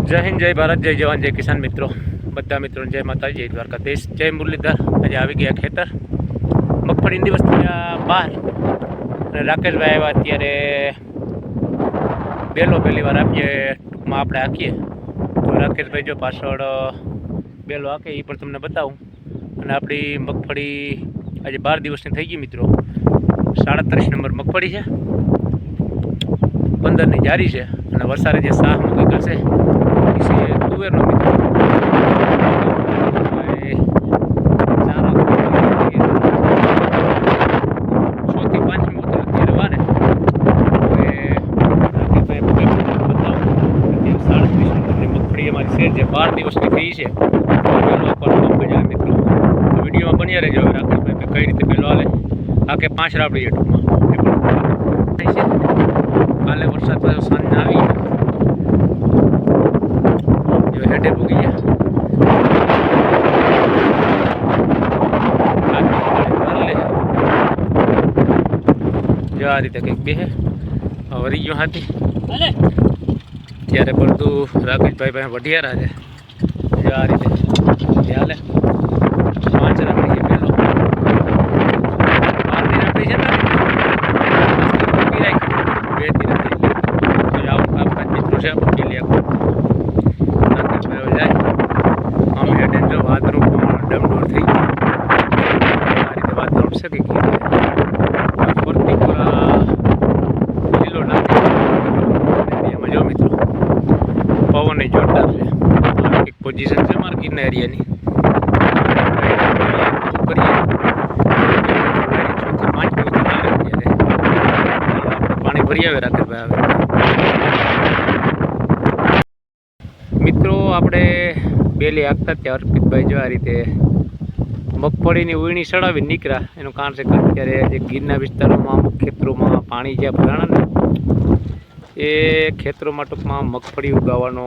जय हिंद, जय भारत, जय जवान, जय किसान। मित्रों બધા મિત્રોને જય માતા, જય દ્વારકાધીશ, જય મુરલીધર। આજે આવી ગયા ખેતર મગફળીની વસ્તુ બહાર અને રાકેશભાઈ આવ્યા અત્યારે બેલો પહેલી વાર આપીએ ટૂંકમાં આપણે હાંકીએ તો રાકેશભાઈ જો પાછળ બેલો હાંકે એ પણ તમને બતાવું। અને આપણી મગફળી આજે 12 દિવસની થઈ ગઈ મિત્રો। 37 નંબર મગફળી છે, 15ની જારી છે અને વરસાદે જે સાહ મૂકી કરશે એ તુવેરનો મિત્રો જે 12 દિવસની થઈ છે મિત્રો। વિડીયોમાં બન્યા રહેજો રાકેશભાઈ કઈ રીતે પેલો હાલે આ કે 5 રાબડી છે ટૂંકમાં છે। કાલે વરસાદ પાછો સાંજના આવી જો હેઠે ભૂગી ગયા જો આ રીતે કંઈક બે વરી ગયો હાથી ત્યારે બધું રાકેશભાઈ પાસે વઢિયારા છે જો આ રીતે હાલે 5 રાબડી છે પેલો 12ની રાબડી છે ને 2 થી આવું કામકાજ મિત્રો છે પેલી રાકેશભાઈ જાય આમ હેઠે જો વાદળું પણ ડમડોળ થઈ ગયું આ રીતે વાતાવરણ છે કે ફરતી પૂરા લીલો નાખી જો મિત્રો પવન જોરદાર છે। એક પોઝિશન છે મારા ગીરના એરિયાની પાણી ભરી આવે રાકેશભાઈ આવે મિત્રો। આપણે બેલી હાંકતા ત્યાં અર્પિતભાઈ જો આ રીતે મગફળીની ઉયણી ચડાવી નીકળ્યા એનું કારણ છે કે અત્યારે જે ગીરના વિસ્તારોમાં અમુક ખેતરોમાં પાણી જ્યાં ભરાણા ને એ ખેતરોમાં ટૂંકમાં મગફળી ઉગાવવાનો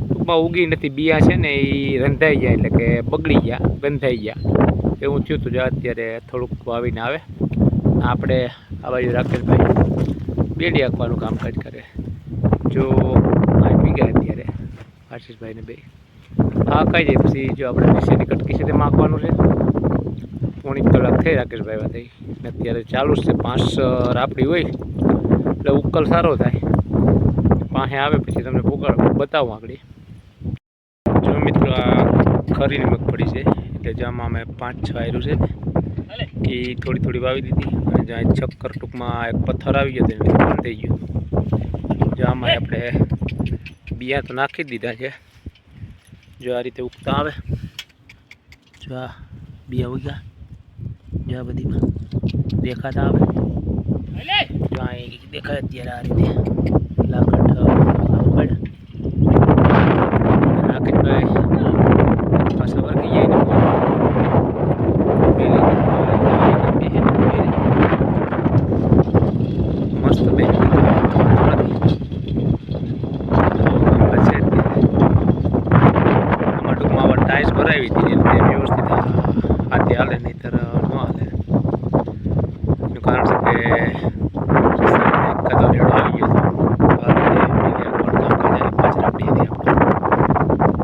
ટૂંકમાં ઉગી નથી, બિયા છે ને એ રંધાઈ જાય એટલે કે બગડી ગયા ગંધાઈ ગયા એવું થયું હતું। જો અત્યારે થોડુંક વાવીને આવે આપણે આ બાજુ રાકેશભાઈ બેલી હાંકવાનું કામકાજ કરે જો આપી ગયા અત્યારે આશીષભાઈને બે હાંકાઈ જાય પછી જો આપણે નીચેની કટકી છે તે હાંકવાનું છે। 1 કલાક થઈ રાકેશભાઈ વાત થઈ ને અત્યારે ચાલુ જ છે 5 રાપડી હોય એટલે ઉકલ સારો થાય પાસે આવે પછી તમને બતાવું આગળ જો મિત્રો આ ખરીની મગફળી છે એટલે જેમાં અમે 5-6 આયરું છે એ થોડી વાવી દીધી અને જ્યાં ચક્કર ટૂંકમાં એક પથ્થર આવી ગયો તેને બંધ થઈ ગયું જો આમાં આપણે બિયા તો નાખી જ દીધા છે જો આ રીતે ઉગતા આવે જો આ બિયા ઉગ્યા જો આ બધીમાં દેખાતા આવે જો અહીં દેખાય અત્યારે આ રીતે લાકડ રાકેશભાઈ પાછા વર્ગી જાય મસ્ત બે આમાં ટૂંકમાં ટાઈલ્સ ભરાવી હતી તે વ્યવસ્થિત હાથે હાલે નહીંતર ન હાલે એનું કારણ છે કે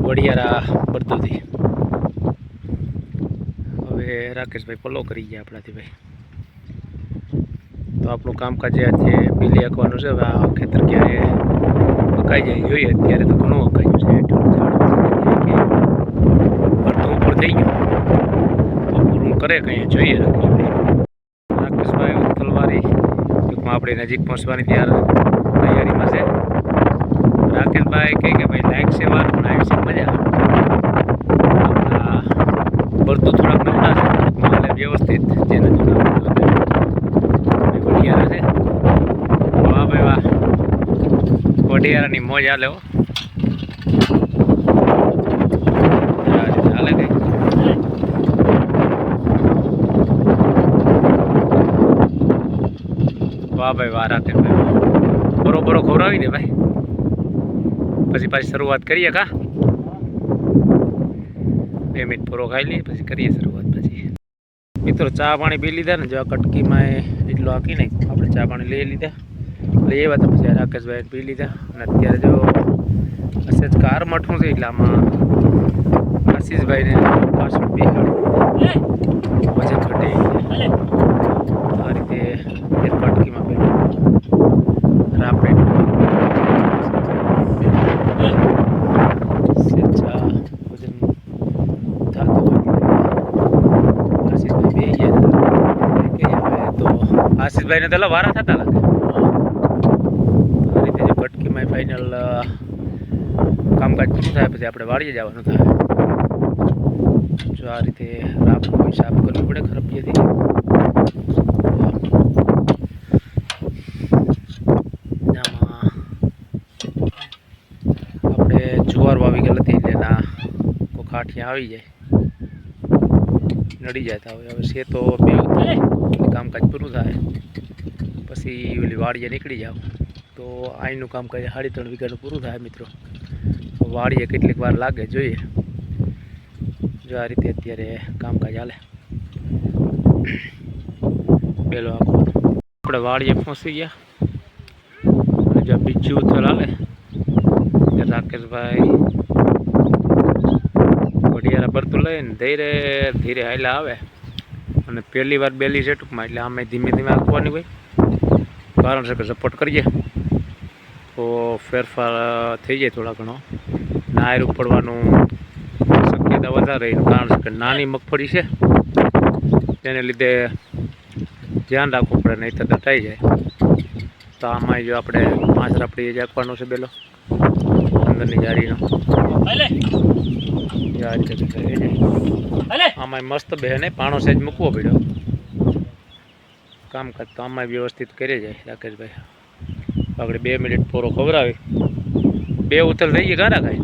વડિયારા બરદુથી હવે રાકેશભાઈ પલો કરી ગયા આપણાથી ભાઈ તો આપણું કામકાજ છે પેલી હાંકવાનું છે। હવે આ ખેતર ક્યારે પકાઈ જાય જોઈએ અત્યારે તો ઘણું પકાયું છે અડધું ઉપર થઈ ગયું તો પૂરું કરે કંઈ જોઈએ રાકેશભાઈ તલવારી ટૂંકમાં આપણે નજીક પહોંચવાની તૈયારીમાં છે। રાકેશભાઈ કહે કે ભાઈ લાઈક છે વાર પણ આવી છે મજા ભરતું થોડાક નમણા છે માલે વ્યવસ્થિત જેને વઢિયારા છે વાહ ભાઈ વાહ વઢિયારાની મોજ હાલે હો હાલે કઈ વાહ ભાઈ વાહ રાકેશભાઈ બરોબર ખવડાવી દે ભાઈ પછી પાછી શરૂઆત કરીએ કા 2 મિનિટ પૂરો ખાઈ લઈએ પછી કરીએ શરૂઆત। પછી મિત્રો ચા પાણી પી લીધા ને જો આ કટકીમાં એટલો હાંકીને આપણે ચા પાણી લઈ લીધા એટલે એ વાત પછી રાકેશભાઈ પી લીધા અને અત્યારે જો હશે કાર મઠું છે એટલે આમાં આશીષભાઈને પાછળ બેહાડી વજન ઘટે આ રીતે એક કટકીમાં બે રાપડે વજન થતું આશીષભાઈ બે ગયા તો આશીષભાઈને તો વારા થતા લાગે આ રીતે કટકીમાં ફાઇનલ કામકાજ પૂરું થાય પછી આપણે વાડીએ જવાનું થાય જો આ રીતે રાપ કોઈ સાફ કરવી પડે ખરબિયાથી આમાં આપણે જુવાર વાવી ગયેલ હતી એટલે ના કોઈ કાઠિયા આવી જાય નડી જતા હોય હવે છે તો બે કામકાજ પૂરું થાય પછી ઓલી વાડીએ નીકળી જાવ તો અહીંનું કામકાજ 3.5 વીઘાનું પૂરું થાય મિત્રો વાડીએ કેટલીક વાર લાગે જોઈએ જો આ રીતે અત્યારે કામકાજ હાલે પેલો આપણે વાડીએ પહોંચી ગયા જો બીજું ઉથલ હાલે રાકેશભાઈ વડિયારા ભરતું લઈને ધીરે ધીરે હાલ્યા આવે અને પહેલી વાર બેલી છે ટૂંકમાં એટલે આમે ધીમે ધીમે આંકવાની હોય કારણ છે કે સપોર્ટ કરીએ તો ફેરફાર થઈ જાય થોડા ઘણો નાયર ઉપડવાનું શક્યતા વધારે એનું કારણ છે કે નાની મગફળી છે તેને લીધે ધ્યાન રાખવું પડે નહીં તો દટાઈ જાય તો આમાં જો આપણે 5 રાપડી જાકવાનો છે બેલો અંદરની જારીનો આમાં મસ્ત બેને પાણો સેજ મૂકવો પડ્યો કામકાજ તો આમાં વ્યવસ્થિત કરી જાય રાકેશભાઈ આગળ 2 મિનિટ પૂરો ખવડાવી 2 ઉથલ થઈ ગઈ ઘણા ખાય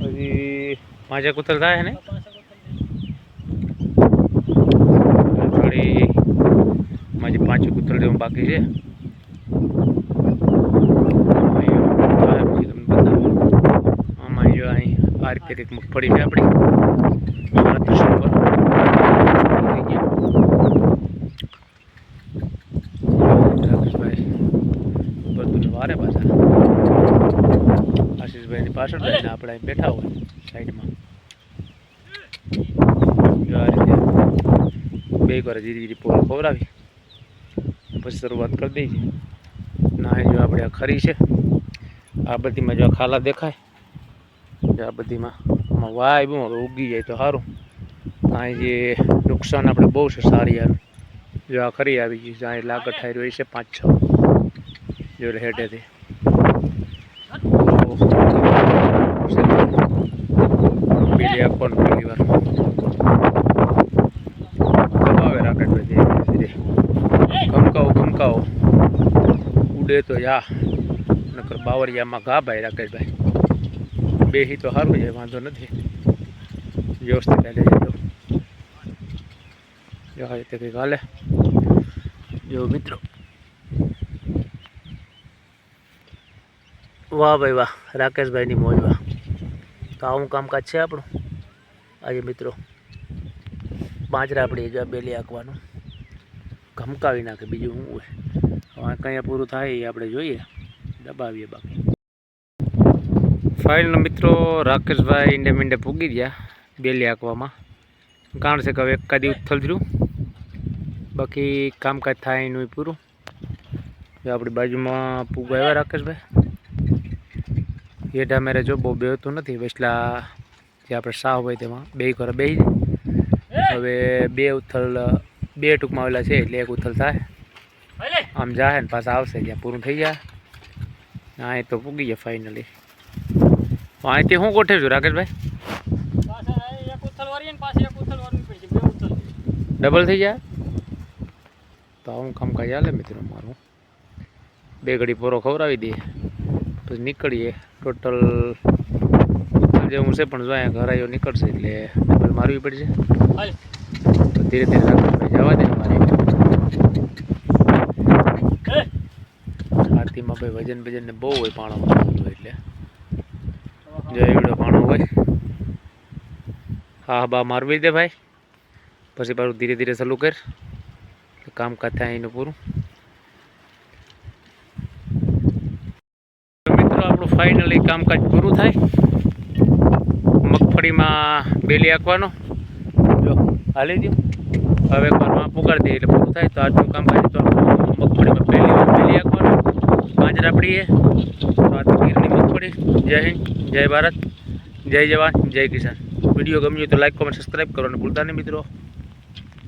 હજી 5 ઉથલ થાય ને થોડી માજી 5 ઉથલ જેવું બાકી છે આમાં જો અહીં આ રીતે કંઈક મગફળી છે આપણી વારે પાછા આશીષભાઈની પાછળ રહીને આપણે બેઠા હોય સાઈડમાં જો આ રીતે 2 વાર ધીરે ધીરે પોળ ખવડાવી પછી શરૂઆત કરી દઈ છે ના જો આપણે આ ખરી છે આ બધીમાં જો ખાલા દેખાય જો આ બધીમાં વાય બહુ ઉગી જાય તો સારું અહીં જે નુકસાન આપણે બહુ છે સારી યાર જો આ ખરી આવી ગઈ જ્યાં લાગત થઈ રહી છે 5-6 જો હેઠેથી પેલી આંખવાનું પહેલી વાર દબાવે રાકેશભાઈ ધીરે ધીરે ખમકાવો ઉડે તો યા નકર બાવરિયામાં ઘા ભાઈ રાકેશભાઈ બેહી તો સારું છે વાંધો નથી વ્યવસ્થિત હાલે જજો જો આ રીતે કંઈક હાલે જો મિત્રો વાહ ભાઈ વાહ રાકેશભાઈની મોજ વાહ તો આવું કામકાજ છે આપણું આજે મિત્રો 5 રાપડી જો બેલી આંકવાનું ધમકાવી નાખે બીજું શું હોય હવે કંઈ પૂરું થાય એ આપણે જોઈએ દબાવીએ બાકી ફાઇનલ મિત્રો રાકેશભાઈ ઈંડે મીંડે પૂગી ગયા બેલી આંકવામાં કારણ છે કે હવે એકાદી ઉથલ થયું બાકી કામકાજ થાય એનું પૂરું આપણી બાજુમાં પૂગવા આવ્યા રાકેશભાઈ એઢા મેરે જો બહુ બેહતું નથી વેસલા જે આપણે સાવ હોય તેમાં 2 ઘરે બેસી જાય હવે 2 ઉથલ 2 ટૂંકમાં આવેલા છે એટલે 1 ઉથલ થાય આમ જાય ને પાછા આવશે જ્યાં પૂરું થઈ જાય હા એ તો પૂગી જાય ફાઇનલી અહીંથી શું ગોઠવ્યું રાકેશભાઈ ડબલ થઈ જાય તો આવું કામકાજ ચાલે મિત્રો મારું 2 ઘડી પૂરો ખવડાવી દઈએ પછી નીકળીએ ટોટલ જેવું છે પણ જો અહીંયા ઘર આવ્યો નીકળશે એટલે ડબલ મારવી પડશે તો ધીરે ધીરે રાકેશભાઈ જવા દે મારે હાથીમાં ભાઈ વજન ને બહુ હોય પાણામાં એટલે જો એવડો પાણો હોય હા બા મારવી દે ભાઈ પછી પાછું ધીરે ધીરે ચાલુ કર કામકાજ થાય એનું પૂરું મિત્રો આપણું ફાઇનલી કામકાજ પૂરું થાય. મગફળીમાં બેલી આંકવાનો જો હાલી દો. હવે એકવાર પુગાડી દઈએ એટલે પૂરું થાય. તો આજનું કામકાજ તો આપણું મગફળીમાં બેલી આંકવાનું. પાંજરા પડીએ તો આ તો ગીરની મગફળી. જય હિન્દ, જય ભારત, જય જવાન, જય કિસાન. વિડીયો ગમ્યો તો લાઈક, કોમેન્ટ, સબસ્ક્રાઈબ કરવાનું ભૂલતા નહીં મિત્રો.